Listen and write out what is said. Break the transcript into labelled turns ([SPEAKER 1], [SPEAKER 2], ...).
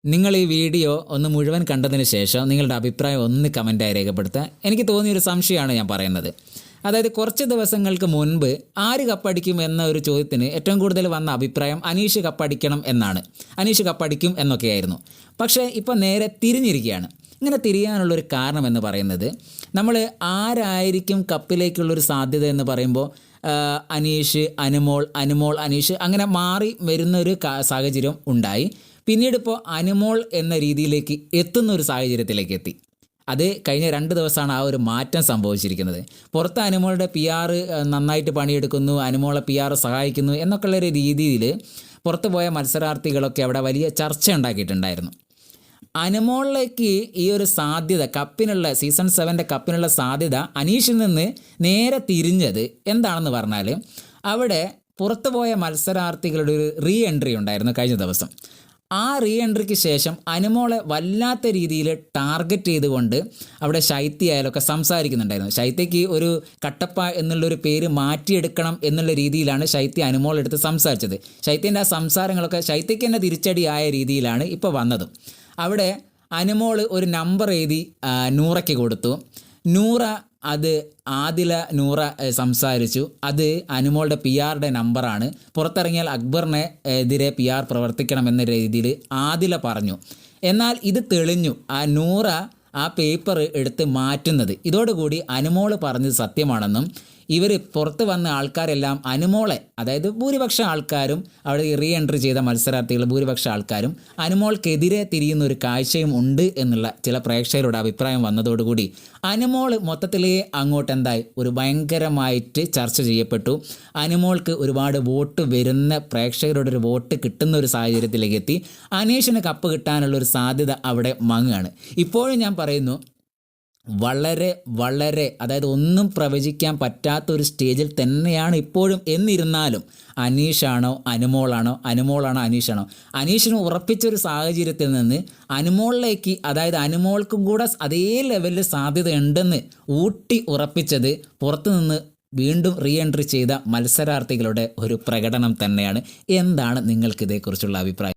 [SPEAKER 1] നിങ്ങൾ ഈ വീഡിയോ ഒന്ന് മുഴുവൻ കണ്ടതിന് ശേഷം നിങ്ങളുടെ അഭിപ്രായം ഒന്ന് കമൻറ്റായി രേഖപ്പെടുത്തുക. എനിക്ക് തോന്നിയൊരു സംശയമാണ് ഞാൻ പറയുന്നത്. അതായത് കുറച്ച് ദിവസങ്ങൾക്ക് മുൻപ് ആര് കപ്പടിക്കും എന്ന ഒരു ചോദ്യത്തിന് ഏറ്റവും കൂടുതൽ വന്ന അഭിപ്രായം അനീഷ് കപ്പടിക്കണം എന്നാണ്. അനീഷ് കപ്പടിക്കും എന്നൊക്കെയായിരുന്നു. പക്ഷേ ഇപ്പോൾ നേരെ തിരിഞ്ഞിരിക്കുകയാണ്. ഇങ്ങനെ തിരിയാനുള്ളൊരു കാരണം എന്ന് പറയുന്നത്, നമ്മൾ ആരായിരിക്കും കപ്പിലേക്കുള്ളൊരു സാധ്യത എന്ന് പറയുമ്പോൾ അനീഷ്, അനുമോൾ അനീഷ് അങ്ങനെ മാറി വരുന്നൊരു സാഹചര്യം ഉണ്ടായി. പിന്നീട് ഇപ്പോൾ അനുമോൾ എന്ന രീതിയിലേക്ക് എത്തുന്ന ഒരു സാഹചര്യത്തിലേക്ക് എത്തി. അത് കഴിഞ്ഞ 2 ദിവസമാണ് ആ ഒരു മാറ്റം സംഭവിച്ചിരിക്കുന്നത്. പുറത്ത് അനുമോളുടെ PR നന്നായിട്ട് പണിയെടുക്കുന്നു, അനുമോളെ PR സഹായിക്കുന്നു എന്നൊക്കെയുള്ളൊരു രീതിയിൽ പുറത്ത് പോയ മത്സരാർത്ഥികളൊക്കെ അവിടെ വലിയ ചർച്ച ഉണ്ടാക്കിയിട്ടുണ്ടായിരുന്നു. അനുമോളിലേക്ക് ഈ ഒരു സാധ്യത, കപ്പിനുള്ള സീസൺ 7 കപ്പിനുള്ള സാധ്യത അനീഷിൽ നിന്ന് നേരെ തിരിഞ്ഞത് എന്താണെന്ന് പറഞ്ഞാൽ, അവിടെ പുറത്തു പോയ മത്സരാർത്ഥികളുടെ ഒരു റീ എൻട്രി ഉണ്ടായിരുന്നു കഴിഞ്ഞ ദിവസം. ആ റീ എൻട്രിക്ക് ശേഷം അനുമോളെ വല്ലാത്ത രീതിയിൽ ടാർഗറ്റ് ചെയ്തുകൊണ്ട് അവിടെ ശൈത്യ ആയാലൊക്കെ സംസാരിക്കുന്നുണ്ടായിരുന്നു. ശൈത്യയ്ക്ക് ഒരു കട്ടപ്പ എന്നുള്ളൊരു പേര് മാറ്റിയെടുക്കണം എന്നുള്ള രീതിയിലാണ് ശൈത്യ അനുമോളെടുത്ത് സംസാരിച്ചത്. ശൈത്യൻ്റെ ആ സംസാരങ്ങളൊക്കെ ശൈത്യയ്ക്ക് തന്നെ തിരിച്ചടിയായ രീതിയിലാണ് ഇപ്പോൾ വന്നതും. അവിടെ അനുമോൾ ഒരു നമ്പർ എഴുതി നൂറയ്ക്ക് കൊടുത്തു. നൂറ അത് നൂറ സംസാരിച്ചു. അത് അനുമോളുടെ PR നമ്പറാണ്. പുറത്തിറങ്ങിയാൽ അക്ബറിനെ എതിരെ PR പ്രവർത്തിക്കണം എന്ന രീതിയിൽ ആദില പറഞ്ഞു. എന്നാൽ ഇത് തെളിഞ്ഞു. നൂറ ആ പേപ്പർ എടുത്ത് മാറ്റുന്നത്. ഇതോടുകൂടി അനുമോൾ പറഞ്ഞത് സത്യമാണെന്നും ഇവർ പുറത്ത് വന്ന ആൾക്കാരെല്ലാം അനുമോളെ, അതായത് ഭൂരിപക്ഷം ആൾക്കാരും അവിടെ റീ എൻട്രി ചെയ്ത മത്സരാർത്ഥികൾ ഭൂരിപക്ഷം ആൾക്കാരും അനുമോൾക്കെതിരെ തിരിയുന്ന ഒരു കാഴ്ചയും ഉണ്ട് എന്നുള്ള ചില പ്രേക്ഷകരുടെ അഭിപ്രായം വന്നതോടുകൂടി അനുമോൾ മൊത്തത്തിലേ അങ്ങോട്ട് എന്തായി ഒരു ഭയങ്കരമായിട്ട് ചർച്ച ചെയ്യപ്പെട്ടു. അനുമോൾക്ക് ഒരുപാട് വോട്ട് വരുന്ന, പ്രേക്ഷകരുടെ ഒരു വോട്ട് കിട്ടുന്ന ഒരു സാഹചര്യത്തിലേക്ക് എത്തി. അനീഷിന് കപ്പ് കിട്ടാനുള്ളൊരു സാധ്യത അവിടെ മങ്ങുകയാണ്. ഇപ്പോഴും ഞാൻ പറയുന്നു, വളരെ അതായത് ഒന്നും പ്രവചിക്കാൻ പറ്റാത്തൊരു സ്റ്റേജിൽ തന്നെയാണ് ഇപ്പോഴും. എന്നിരുന്നാലും അനീഷാണോ അനുമോളാണോ അനീഷാണോ, അനീഷിന് ഉറപ്പിച്ചൊരു സാഹചര്യത്തിൽ നിന്ന് അനുമോളിലേക്ക്, അതായത് അനുമോൾക്കും കൂടെ അതേ ലെവലിൽ സാധ്യത ഉണ്ടെന്ന് ഊട്ടി ഉറപ്പിച്ചത് പുറത്തുനിന്ന് വീണ്ടും റീ എൻട്രി ചെയ്ത മത്സരാർത്ഥികളുടെ ഒരു പ്രകടനം തന്നെയാണ്. എന്താണ് നിങ്ങൾക്ക് ഇതേക്കുറിച്ചുള്ള അഭിപ്രായം?